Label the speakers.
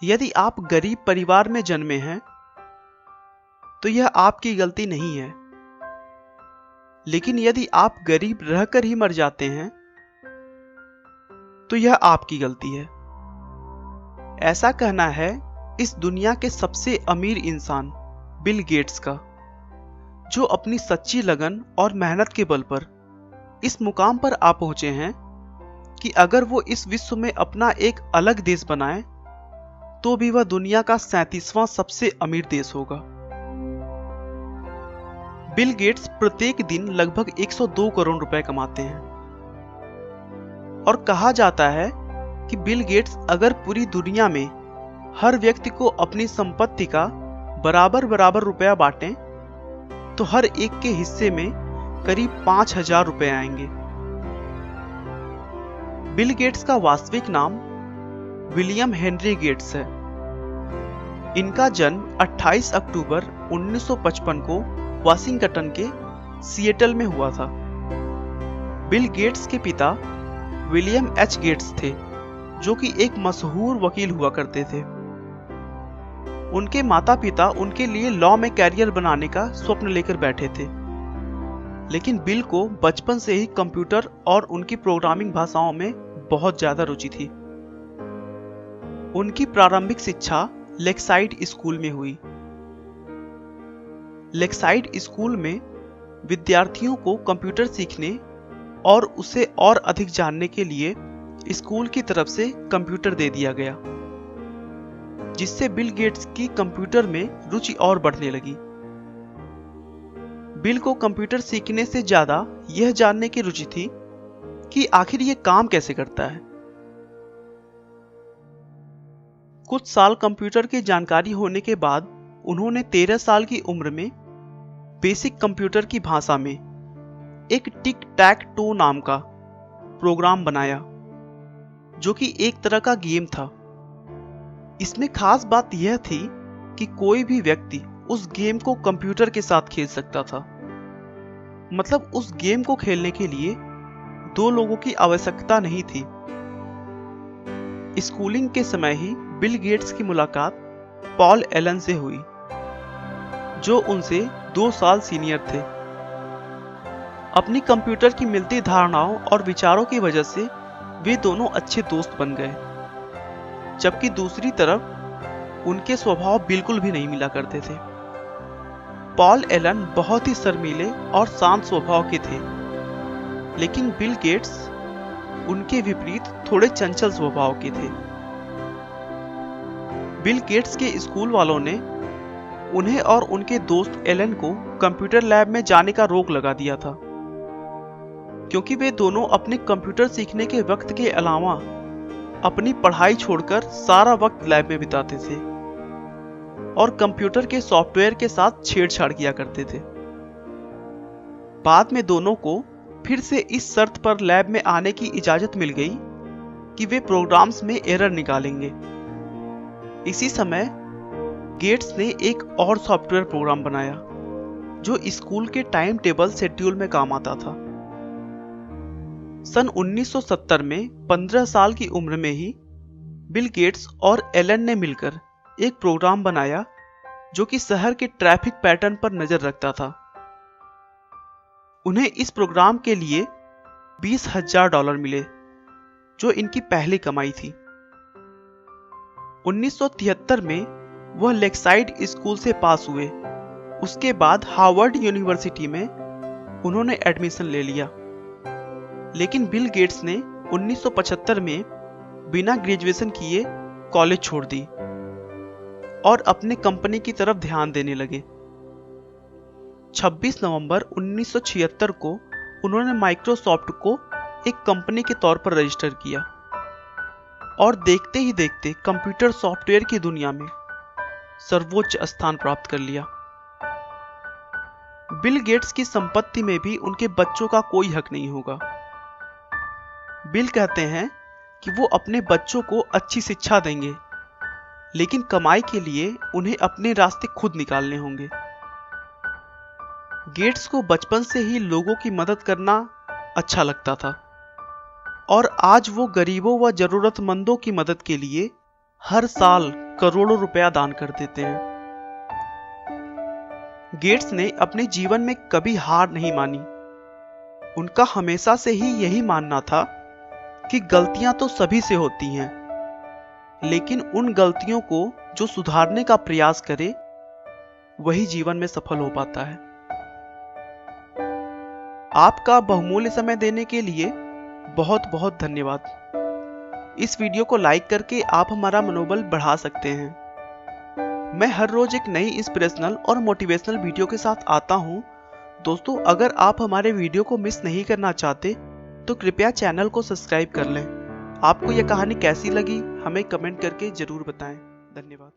Speaker 1: यदि आप गरीब परिवार में जन्मे हैं तो यह आपकी गलती नहीं है, लेकिन यदि आप गरीब रहकर ही मर जाते हैं तो यह आपकी गलती है। ऐसा कहना है इस दुनिया के सबसे अमीर इंसान बिल गेट्स का, जो अपनी सच्ची लगन और मेहनत के बल पर इस मुकाम पर आ पहुंचे हैं कि अगर वो इस विश्व में अपना एक अलग देश बनाए तो भी वह दुनिया का 37वां सबसे अमीर देश होगा। बिल गेट्स प्रत्येक दिन लगभग 102 करोड़ रुपए कमाते हैं और कहा जाता है कि बिल गेट्स अगर पूरी दुनिया में हर व्यक्ति को अपनी संपत्ति का बराबर बराबर रुपया बांटें तो हर एक के हिस्से में करीब 5,000 रुपए आएंगे। बिल गेट्स का वास्तविक नाम विलियम हेनरी गेट्स है। इनका जन्म 28 अक्टूबर 1955 को वाशिंगटन के सिएटल में हुआ था। बिल गेट्स के पिता विलियम एच गेट्स थे, जो कि एक मशहूर वकील हुआ करते थे। उनके माता पिता उनके लिए लॉ में कैरियर बनाने का स्वप्न लेकर बैठे थे, लेकिन बिल को बचपन से ही कंप्यूटर और उनकी प्रोग्रामिंग भाषाओं में बहुत ज्यादा रुचि थी। उनकी प्रारंभिक शिक्षा लेक्साइड स्कूल में हुई। लेक्साइड स्कूल में विद्यार्थियों को कंप्यूटर सीखने और उसे और अधिक जानने के लिए स्कूल की तरफ से कंप्यूटर दे दिया गया, जिससे बिल गेट्स की कंप्यूटर में रुचि और बढ़ने लगी। बिल को कंप्यूटर सीखने से ज्यादा यह जानने की रुचि थी कि आखिर यह काम कैसे करता है। कुछ साल कंप्यूटर की जानकारी होने के बाद उन्होंने 13 साल की उम्र में बेसिक कंप्यूटर की भाषा में एक टिक टैक टो नाम का प्रोग्राम बनाया, जो कि एक तरह का गेम था। इसमें खास बात यह थी कि कोई भी व्यक्ति उस गेम को कंप्यूटर के साथ खेल सकता था। मतलब उस गेम को खेलने के लिए 2 लोगों की आवश्यकता नहीं थी। स्कूलिंग के समय ही बिल गेट्स की मुलाकात पॉल एलन से हुई, जो उनसे 2 साल सीनियर थे। अपनी कंप्यूटर की मिलती धारणाओं और विचारों की वजह से वे दोनों अच्छे दोस्त बन गए, जबकि दूसरी तरफ उनके स्वभाव बिल्कुल भी नहीं मिला करते थे। पॉल एलन बहुत ही शर्मीले और शांत स्वभाव के थे, लेकिन बिल गेट्स उनके विपरीत थोड़े चंचल स्वभाव के थे। बिल गेट्स के स्कूल वालों ने उन्हें और उनके दोस्त एलन को कंप्यूटर लैब में जाने का रोक लगा दिया था, क्योंकि वे दोनों अपने कंप्यूटर सीखने के वक्त के अलावा अपनी पढ़ाई छोड़कर सारा वक्त लैब में बिताते थे और कंप्यूटर के सॉफ्टवेयर के साथ छेड़छाड़ किया करते थे। बाद में दोनों को फिर से इस शर्त पर लैब में आने की इजाजत मिल गई कि वे प्रोग्राम्स में एरर निकालेंगे। इसी समय गेट्स ने एक और सॉफ्टवेयर प्रोग्राम बनाया जो स्कूल के टाइम टेबल शेड्यूल में काम आता था। सन 1970 में 15 साल की उम्र में ही बिल गेट्स और एलन ने मिलकर एक प्रोग्राम बनाया जो कि शहर के ट्रैफिक पैटर्न पर नजर रखता था। उन्हें इस प्रोग्राम के लिए $20,000 मिले, जो इनकी पहली कमाई थी। 1973 में वह लेक्साइड स्कूल से पास हुए। उसके बाद हार्वर्ड यूनिवर्सिटी में उन्होंने एडमिशन ले लिया, लेकिन बिल गेट्स ने 1975 में बिना ग्रेजुएशन किए कॉलेज छोड़ दी और अपने कंपनी की तरफ ध्यान देने लगे। 26 नवंबर 1976 को उन्होंने माइक्रोसॉफ्ट को एक कंपनी के तौर पर रजिस्टर किया और देखते ही देखते कंप्यूटर सॉफ्टवेयर की दुनिया में सर्वोच्च स्थान प्राप्त कर लिया। बिल गेट्स की संपत्ति में भी उनके बच्चों का कोई हक नहीं होगा। बिल कहते हैं कि वो अपने बच्चों को अच्छी शिक्षा देंगे, लेकिन कमाई के लिए उन्हें अपने रास्ते खुद निकालने होंगे। गेट्स को बचपन से ही लोगों की मदद करना अच्छा लगता था और आज वो गरीबों व जरूरतमंदों की मदद के लिए हर साल करोड़ों रुपया दान कर देते हैं। गेट्स ने अपने जीवन में कभी हार नहीं मानी। उनका हमेशा से ही यही मानना था कि गलतियां तो सभी से होती हैं, लेकिन उन गलतियों को जो सुधारने का प्रयास करे वही जीवन में सफल हो पाता है। आपका बहुमूल्य समय देने के लिए बहुत बहुत धन्यवाद। इस वीडियो को लाइक करके आप हमारा मनोबल बढ़ा सकते हैं। मैं हर रोज एक नई इंस्पिरेशनल और मोटिवेशनल वीडियो के साथ आता हूं। दोस्तों, अगर आप हमारे वीडियो को मिस नहीं करना चाहते तो कृपया चैनल को सब्सक्राइब कर लें। आपको यह कहानी कैसी लगी हमें कमेंट करके जरूर बताएं। धन्यवाद।